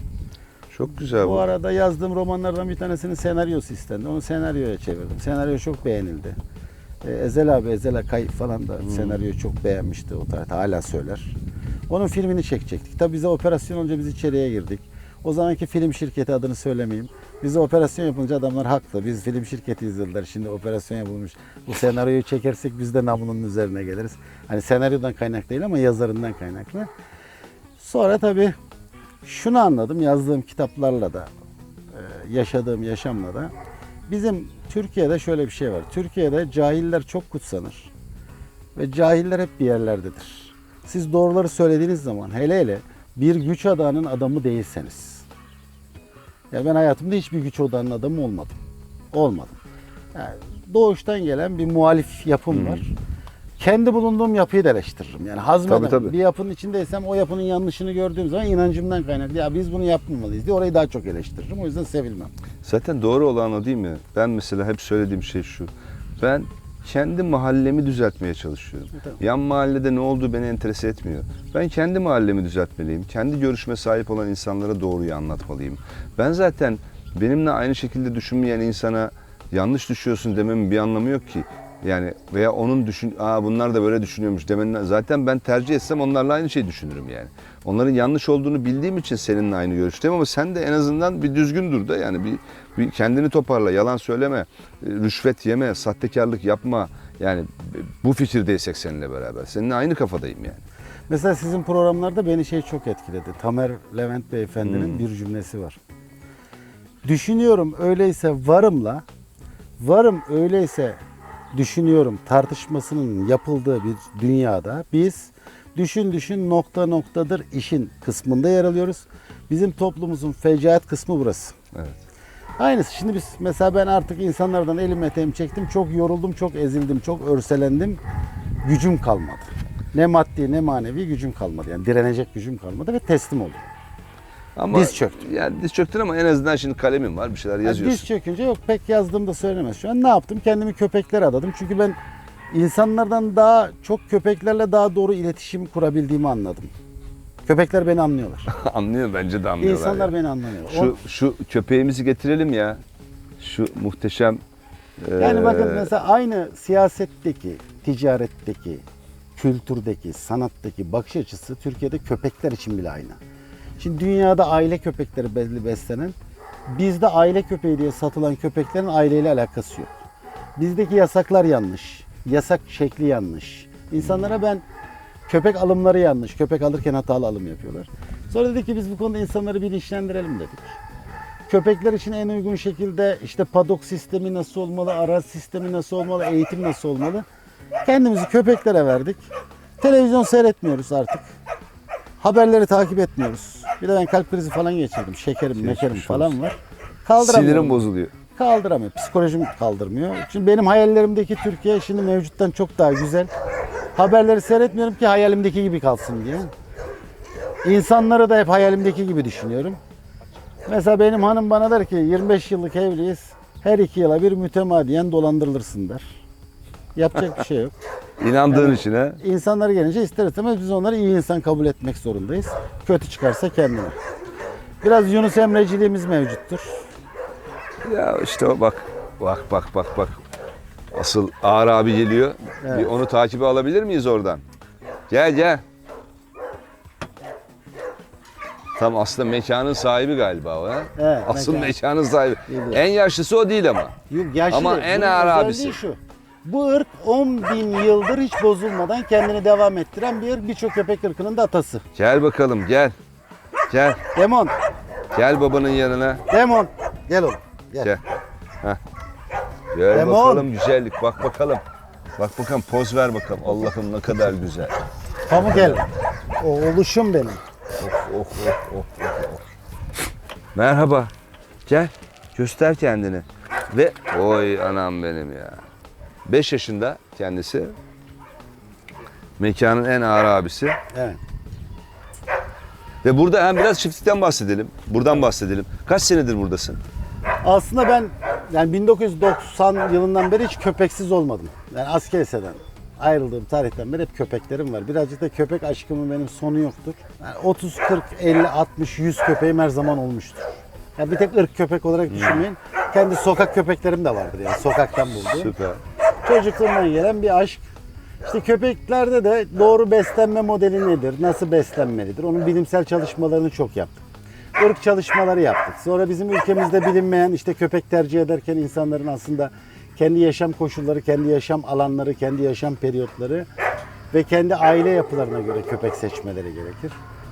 Çok güzel Bu bu. arada yazdığım romanlardan bir tanesinin senaryosu istendi. Onu senaryoya çevirdim. Senaryo çok beğenildi. Ezel Akay falan da senaryoyu çok beğenmişti o tarihte. Hala söyler. Onun filmini çekecektik. Tabii bize operasyon olunca biz içeriye girdik. O zamanki film şirketi, adını söylemeyeyim. Bize operasyon yapınca adamlar haklı. Biz film şirketiyiz dediler. Şimdi operasyon yapılmış. Bu senaryoyu çekersek biz de bunun üzerine geliriz. Hani senaryodan kaynaklı değil ama yazarından kaynaklı. Sonra tabii şunu anladım yazdığım kitaplarla da, yaşadığım yaşamla da. Bizim Türkiye'de şöyle bir şey var. Türkiye'de cahiller çok kutsanır. Ve cahiller hep bir yerlerdedir. Siz doğruları söylediğiniz zaman hele bir güç odağının adamı değilseniz. Ya ben hayatımda hiçbir güç odağının adamı olmadım. Olmadım. Yani doğuştan gelen bir muhalif yapım var. Kendi bulunduğum yapıyı da eleştiririm. Yani hazmedemem. Tabii. Bir yapının içindeysem o yapının yanlışını gördüğüm zaman inancımdan kaynaklı. Ya biz bunu yapmamalıyız diye orayı daha çok eleştiririm. O yüzden sevilmem. Zaten doğru olan o değil mi? Ben mesela hep söylediğim şey şu. Ben kendi mahallemi düzeltmeye çalışıyorum. Tabii. Yan mahallede ne olduğu beni enterese etmiyor. Ben kendi mahallemi düzeltmeliyim. Kendi görüşme sahip olan insanlara doğruyu anlatmalıyım. Ben zaten benimle aynı şekilde düşünmeyen insana yanlış düşüyorsun dememin bir anlamı yok ki. Yani veya onun bunlar da böyle düşünüyormuş demenin, zaten ben tercih etsem onlarla aynı şeyi düşünürüm yani. Onların yanlış olduğunu bildiğim için seninle aynı görüşteyim ama sen de en azından bir düzgün dur da yani bir kendini toparla, yalan söyleme, rüşvet yeme, sahtekarlık yapma. Yani bu fikirdeysek seninle beraber. Seninle aynı kafadayım yani. Mesela sizin programlarda beni çok etkiledi. Tamer Levent Beyefendi'nin bir cümlesi var. Düşünüyorum öyleyse varımla, varım öyleyse düşünüyorum tartışmasının yapıldığı bir dünyada biz düşün nokta noktadır işin kısmında yer alıyoruz. Bizim toplumumuzun fecaat kısmı burası. Evet. Aynısı. Şimdi biz mesela ben artık insanlardan elim eteğimi çektim. Çok yoruldum, çok ezildim, çok örselendim. Gücüm kalmadı. Ne maddi ne manevi gücüm kalmadı. Yani direnecek gücüm kalmadı ve teslim oldum. Ama, Diz çöktüm. Yani diz çöktün ama en azından şimdi kalemin var, bir şeyler yazıyorsun. Diz çökünce yok pek yazdığımda söylemez. Şu an ne yaptım? Kendimi köpeklere adadım. Çünkü ben insanlardan daha çok köpeklerle daha doğru iletişim kurabildiğimi anladım. Köpekler beni anlıyorlar. Anlıyor, bence de anlıyorlar. İnsanlar ya. beni anlamıyor. Şu köpeğimizi getirelim ya. Şu muhteşem. Yani bakın mesela aynı siyasetteki, ticaretteki, kültürdeki, sanattaki bakış açısı Türkiye'de köpekler için bile aynı. Şimdi dünyada aile köpekleri belli beslenen, bizde aile köpeği diye satılan köpeklerin aileyle alakası yok. Bizdeki yasaklar yanlış, yasak şekli yanlış. İnsanlara ben köpek alımları yanlış, köpek alırken hatalı alım yapıyorlar. Sonra dedik ki biz bu konuda insanları bilinçlendirelim dedik. Köpekler için en uygun şekilde işte padok sistemi nasıl olmalı, araç sistemi nasıl olmalı, eğitim nasıl olmalı. Kendimizi köpeklere verdik. Televizyon seyretmiyoruz artık. Haberleri takip etmiyoruz. Bir de ben kalp krizi falan geçirdim. Şekerim falan var. Kaldıramıyorum. Sinirim bozuluyor. Kaldıramıyor. Psikolojim kaldırmıyor. Şimdi benim hayallerimdeki Türkiye şimdi mevcuttan çok daha güzel. Haberleri seyretmiyorum ki hayalimdeki gibi kalsın diye. İnsanları da hep hayalimdeki gibi düşünüyorum. Mesela benim hanım bana der ki 25 yıllık evliyiz. Her 2 yıla bir mütemadiyen dolandırılırsın der. Yapacak bir şey yok. İnandığın için ha. İnsanlar gelince ister istemez biz onları iyi insan kabul etmek zorundayız. Kötü çıkarsa kendine. Biraz Yunus Emreciliğimiz mevcuttur. Ya işte bak. Asıl Ağar abi geliyor. Evet. Bir onu takibe alabilir miyiz oradan? Gel. Tam aslında mekanın sahibi galiba o ha. Evet, Asıl mekan. mekanın sahibi. Değil. En yaşlısı o değil ama. Yok, yaşlı Ama değil. en Bunun ağır özelliği abisi. Şu. Bu ırk 10.000 yıldır hiç bozulmadan kendini devam ettiren bir ırk. Birçok köpek ırkının da atası. Gel bakalım gel. Gel. Demon, Gel babanın yanına. Demon. Gel oğlum. Gel. Gel. Heh. Gel Lemon. bakalım güzellik. Bak bakalım. Bak bakalım poz ver bakalım. Allah'ım ne kadar güzel. Pamuk gel. O oluşum benim. Oh. Merhaba. Gel. Göster kendini. Ve oy anam benim ya. 5 yaşında kendisi. Mekanın en ağır abisi. Evet. Ve burada hem biraz çiftlikten bahsedelim. Buradan bahsedelim. Kaç senedir buradasın? Aslında ben yani 1990 yılından beri hiç köpeksiz olmadım. Yani asker liseden ayrıldığım tarihten beri hep köpeklerim var. Birazcık da köpek aşkımın benim sonu yoktur. Yani 30, 40, 50, 60, 100 köpeğim her zaman olmuştur. Yani bir tek ırk köpek olarak düşünmeyin. Kendi sokak köpeklerim de vardır yani sokaktan bulduğum. Süper. Çocukluğumdan gelen bir aşk. İşte köpeklerde de doğru beslenme modeli nedir? Nasıl beslenmelidir? Onun bilimsel çalışmalarını çok yaptık. Irk çalışmaları yaptık. Sonra bizim ülkemizde bilinmeyen işte köpek tercih ederken insanların aslında kendi yaşam koşulları, kendi yaşam alanları, kendi yaşam periyotları ve kendi aile yapılarına göre köpek seçmeleri gerekir.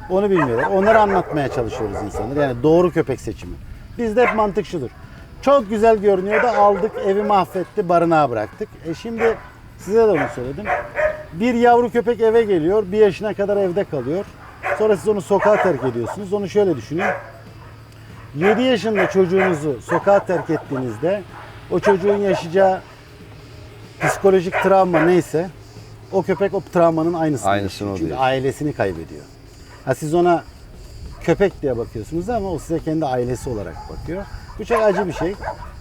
Onu bilmiyorlar. Onları anlatmaya çalışıyoruz insanlara. Yani doğru köpek seçimi. Bizde hep mantık şudur. Çok güzel görünüyor da aldık, evi mahvetti, barınağa bıraktık. Şimdi size de onu söyledim. Bir yavru köpek eve geliyor, 1 yaşına kadar evde kalıyor. Sonra siz onu sokağa terk ediyorsunuz. Onu şöyle düşünün. 7 yaşında çocuğunuzu sokağa terk ettiğinizde o çocuğun yaşayacağı psikolojik travma neyse o köpek o travmanın aynısını yaşıyor. Çünkü ailesini kaybediyor. Ha, siz ona köpek diye bakıyorsunuz ama o size kendi ailesi olarak bakıyor. Bu çok acı bir şey.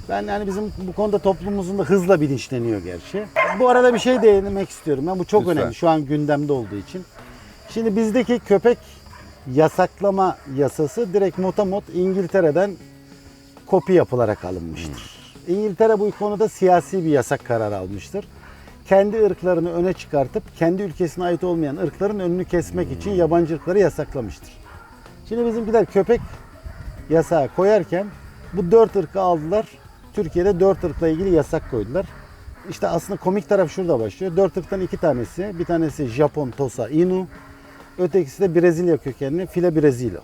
Ben yani bizim bu konuda toplumumuzun da hızla bilinçleniyor gerçi. Bu arada bir şey değinmek istiyorum. Bu çok Lütfen. önemli şu an gündemde olduğu için. Şimdi bizdeki köpek yasaklama yasası direkt motamot İngiltere'den kopya yapılarak alınmıştır. İngiltere bu konuda siyasi bir yasak kararı almıştır. Kendi ırklarını öne çıkartıp kendi ülkesine ait olmayan ırkların önünü kesmek için yabancı ırkları yasaklamıştır. Şimdi bizimkiler köpek yasağı koyarken bu 4 ırkı aldılar. Türkiye'de 4 ırkla ilgili yasak koydular. İşte aslında komik taraf şurada başlıyor. 4 ırktan 2 tanesi, bir tanesi Japon Tosa Inu, ötekisi de Brezilya kökenli File Brezilo.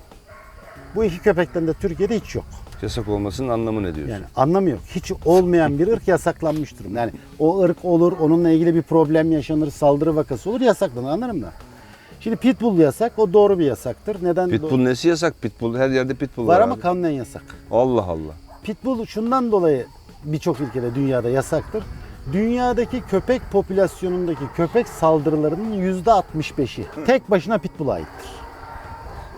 Bu iki köpekten de Türkiye'de hiç yok. Yasak olmasının anlamı ne diyorsun? Yani anlamı yok. Hiç olmayan bir ırk yasaklanmış durumda. Yani o ırk olur, onunla ilgili bir problem yaşanır, saldırı vakası olur, yasaklanır, anladın mı? Şimdi pitbull yasak, o doğru bir yasaktır. Neden? Pitbull nesi yasak? Pitbull her yerde pitbull var var ama abi. kanunen yasak. Allah Allah. Pitbull şundan dolayı birçok ülkede dünyada yasaktır. Dünyadaki köpek popülasyonundaki köpek saldırılarının %65'i tek başına pitbull'a aittir.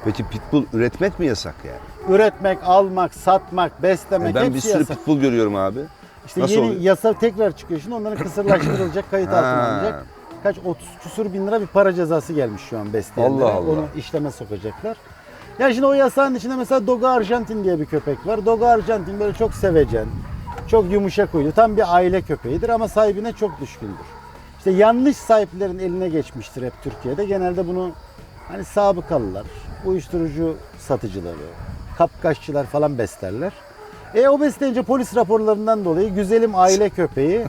Peki pitbull üretmek mi yasak yani? Üretmek, almak, satmak, beslemek Ben hepsi bir sürü yasak. pitbull görüyorum abi. İşte Nasıl yeni oluyor? yasa tekrar çıkıyor şimdi. Onların kısırlaştırılacak, kayıt altına Ha. alınacak. Kaç 30 küsur bin lira bir para cezası gelmiş şu an besleyenlere. Allah Allah. Onu işleme sokacaklar. Ya şimdi o yasağın içinde mesela Dogo Arjantin diye bir köpek var. Dogo Arjantin böyle çok sevecen, çok yumuşak huylu, tam bir aile köpeğidir ama sahibine çok düşkündür. İşte yanlış sahiplerin eline geçmiştir hep Türkiye'de. Genelde bunu hani sabıkalılar, uyuşturucu satıcıları, kapkaççılar falan beslerler. O besleyince polis raporlarından dolayı güzelim aile köpeği.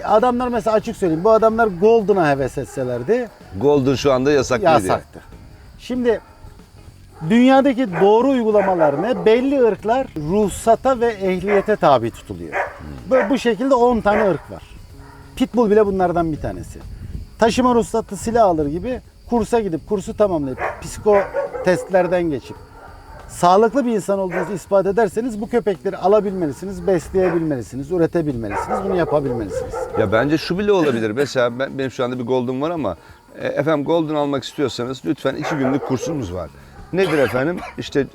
Adamlar mesela açık söyleyeyim, bu adamlar Golden'a heves etselerdi Golden şu anda yasak değil. yasaktı. Şimdi dünyadaki doğru uygulamalar ne? Belli ırklar ruhsata ve ehliyete tabi tutuluyor. Bu şekilde 10 tane ırk var. Pitbull bile bunlardan bir tanesi. Taşıma ruhsatlı silah alır gibi kursa gidip kursu tamamlayıp psiko testlerden geçip sağlıklı bir insan olduğunuzu ispat ederseniz bu köpekleri alabilmelisiniz, besleyebilmelisiniz, üretebilmelisiniz, bunu yapabilmelisiniz. Ya bence şu bile olabilir. Mesela benim şu anda bir Golden var ama efendim Golden almak istiyorsanız lütfen 2 günlük kursumuz var. Nedir efendim? İşte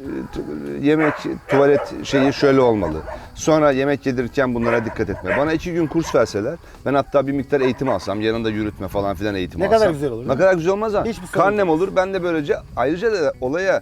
yemek, tuvalet şeyi şöyle olmalı. Sonra yemek yedirirken bunlara dikkat etme. Bana 2 gün kurs verseler, ben hatta bir miktar eğitim alsam, yanında yürütme falan filan eğitim Ne alsam. kadar güzel olur, Ne değil kadar güzel olmaz ha? Hiçbir sorun Karnem yok. olur. Ben de böylece ayrıca da olaya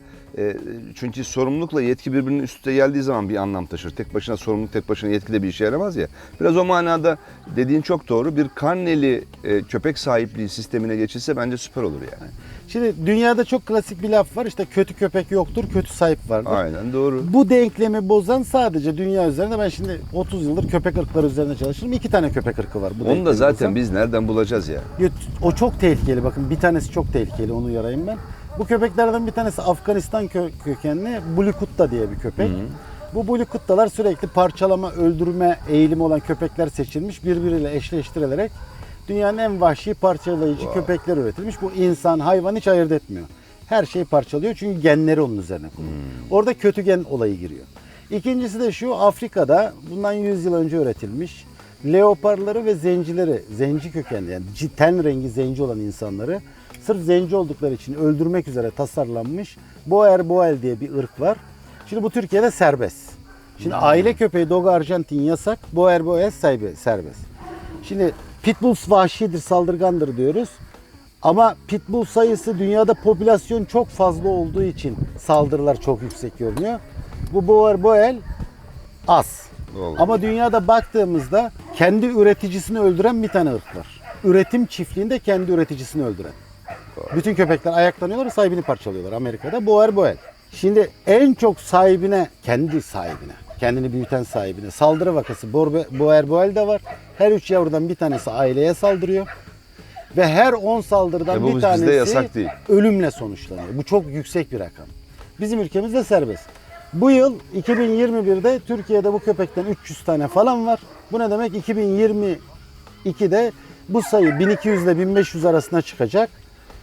çünkü sorumlulukla yetki birbirinin üst üste geldiği zaman bir anlam taşır. Tek başına sorumluluk, tek başına yetki de bir işe yaramaz ya. Biraz o manada dediğin çok doğru. Bir karneli köpek sahipliği sistemine geçilse bence süper olur yani. Şimdi dünyada çok klasik bir laf var, işte kötü köpek yoktur, kötü sahip vardır. Aynen doğru. Bu denklemi bozan sadece dünya üzerinde, ben şimdi 30 yıldır köpek ırkları üzerine çalışırım. 2 tane köpek ırkı var. Bu Onu denklemi da zaten bozan. biz nereden bulacağız ya? O çok tehlikeli, bakın bir tanesi çok tehlikeli, onu uyarayım ben. Bu köpeklerden bir tanesi Afganistan kökenli Blue Kutta diye bir köpek. Bu Blue Kuttalar sürekli parçalama, öldürme eğilimi olan köpekler seçilmiş, birbiriyle eşleştirilerek dünyanın en vahşi parçalayıcı köpekler üretilmiş. Bu insan, hayvan hiç ayırt etmiyor. Her şeyi parçalıyor çünkü genleri onun üzerine kurulu. Orada kötü gen olayı giriyor. İkincisi de şu, Afrika'da bundan 100 yıl önce üretilmiş leoparları ve zencileri, zenci kökenli yani ten rengi zenci olan insanları sırf zenci oldukları için öldürmek üzere tasarlanmış Boer Boel diye bir ırk var. Şimdi bu Türkiye'de serbest. Şimdi aile köpeği Dogo Arjantin yasak, Boer Boel serbest. Şimdi Pitbull vahşidir, saldırgandır diyoruz. Ama pitbull sayısı dünyada popülasyon çok fazla olduğu için saldırılar çok yüksek görünüyor. Bu Boer Boel az. Oldu. Ama dünyada baktığımızda kendi üreticisini öldüren bir tane ırk var. üretim çiftliğinde kendi üreticisini öldüren. Bütün köpekler ayaklanıyorlar, sahibini parçalıyorlar Amerika'da. Boer Boel. Şimdi en çok sahibine, kendi sahibine, kendini büyüten sahibine saldırı vakası Boer Boel de var. Her 3 yavrudan bir tanesi aileye saldırıyor. Ve her 10 saldırıdan bu bir bizde tanesi yasak değil. ölümle sonuçlanıyor. Bu çok yüksek bir rakam. Bizim ülkemizde serbest. Bu yıl 2021'de Türkiye'de bu köpekten 300 tane falan var. Bu ne demek? 2022'de bu sayı 1200 ile 1500 arasına çıkacak.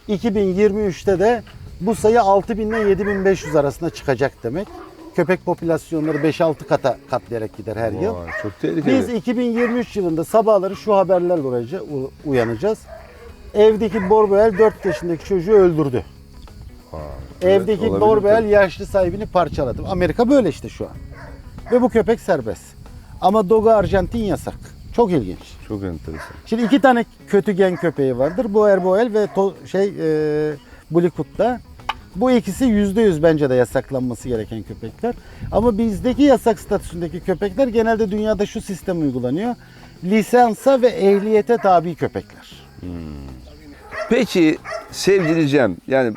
2023'te de bu sayı 6000 ile 7500 arasına çıkacak demek. Köpek popülasyonları 5-6 kata katlayarak gider her yıl. Vay, çok tehlikeli. Biz 2023 yılında sabahları şu haberlerle uyanacağız. Evdeki Borbel 4 yaşındaki çocuğu öldürdü. Evdeki olabilir Borbel tabii. yaşlı sahibini parçaladı. Amerika böyle işte şu an. Ve bu köpek serbest. Ama Dogo Arjantin yasak. Çok ilginç. Çok enteresan. Şimdi 2 tane kötü gen köpeği vardır. Boer Boel ve Bulikut'ta. Bu ikisi %100 bence de yasaklanması gereken köpekler. Ama bizdeki yasak statüsündeki köpekler genelde dünyada şu sistem uygulanıyor. Lisansa ve ehliyete tabi köpekler. Peki sevgili Cem, yani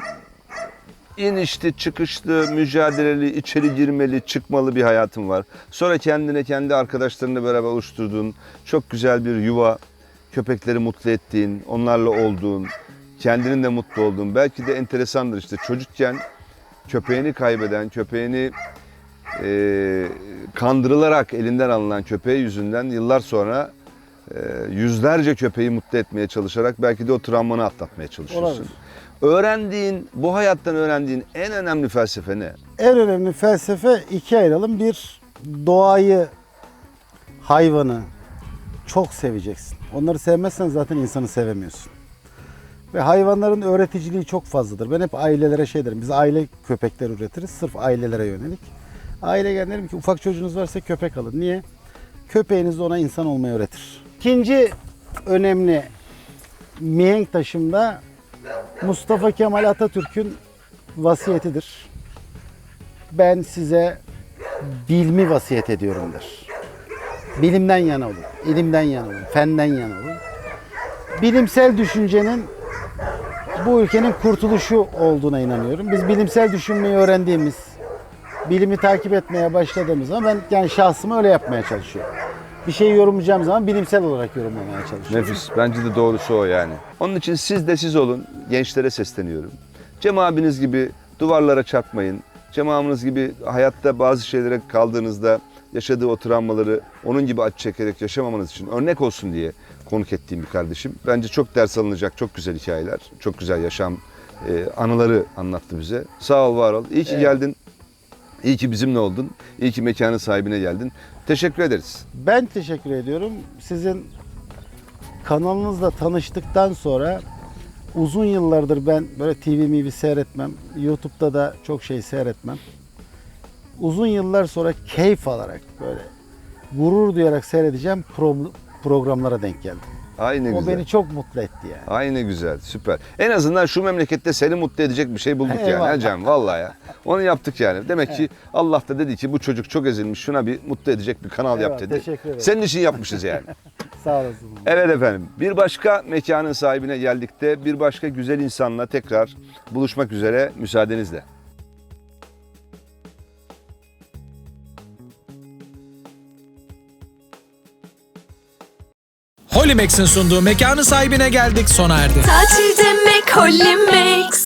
inişli, çıkışlı, mücadeleli, içeri girmeli, çıkmalı bir hayatın var. Sonra kendine, kendi arkadaşlarınla beraber oluşturduğun çok güzel bir yuva, köpekleri mutlu ettiğin, onlarla olduğun, kendinin de mutlu olduğun. Belki de enteresandır işte çocukken köpeğini kaybeden, köpeğini kandırılarak elinden alınan köpeği yüzünden yıllar sonra yüzlerce köpeği mutlu etmeye çalışarak belki de o travmanı atlatmaya çalışıyorsun. Olabilir. Öğrendiğin, bu hayattan öğrendiğin en önemli felsefe ne? En önemli felsefe ikiye ayıralım. Bir, doğayı, hayvanı çok seveceksin. Onları sevmezsen zaten insanı sevemiyorsun. Ve hayvanların öğreticiliği çok fazladır. Ben hep ailelere şey derim. Biz aile köpekler üretiriz. Sırf ailelere yönelik. Aile gelen derim ki ufak çocuğunuz varsa köpek alın. Niye? Köpeğiniz de ona insan olmayı öğretir. İkinci önemli mihenk taşımda Mustafa Kemal Atatürk'ün vasiyetidir. Ben size bilimi vasiyet ediyorum der. Bilimden yana olun, ilimden yana olun, fenden yana olun. Bilimsel düşüncenin bu ülkenin kurtuluşu olduğuna inanıyorum. Biz bilimsel düşünmeyi öğrendiğimiz, bilimi takip etmeye başladığımız zaman ben yani şahsımı öyle yapmaya çalışıyorum. Bir şeyi yorumlayacağım zaman bilimsel olarak yorumlamaya çalışıyorum. Nefis. Bence de doğrusu o yani. Onun için siz de siz olun. Gençlere sesleniyorum. Cem abiniz gibi duvarlara çarpmayın. Cem abiniz gibi hayatta bazı şeylere kaldığınızda yaşadığı o travmaları onun gibi acı çekerek yaşamamanız için örnek olsun diye konuk ettiğim bir kardeşim. Bence çok ders alınacak çok güzel hikayeler, çok güzel yaşam anıları anlattı bize. Sağ ol, var ol. İyi ki geldin. İyi ki bizimle oldun. İyi ki mekanın sahibine geldin. Teşekkür ederiz. Ben teşekkür ediyorum. Sizin kanalınızla tanıştıktan sonra uzun yıllardır ben böyle TV seyretmem. YouTube'da da çok şey seyretmem. Uzun yıllar sonra keyif alarak böyle gurur duyarak seyredeceğim programlara denk geldim. Aynı O güzel. beni çok mutlu etti yani. Aynı güzel, süper. En azından şu memlekette seni mutlu edecek bir şey bulduk yani Eyvallah. Cem, vallahi ya. Onu yaptık yani. Demek ki Allah da dedi ki bu çocuk çok ezilmiş, şuna bir mutlu edecek bir kanal yap Eyvallah, dedi. teşekkür ederim. Senin için yapmışız yani. Sağ olasın. Evet efendim, bir başka mekanın sahibine geldik de bir başka güzel insanla tekrar buluşmak üzere müsaadenizle. Holy Max'in sunduğu mekanın sahibine geldik sona erdi. Tatil demek Holy Max.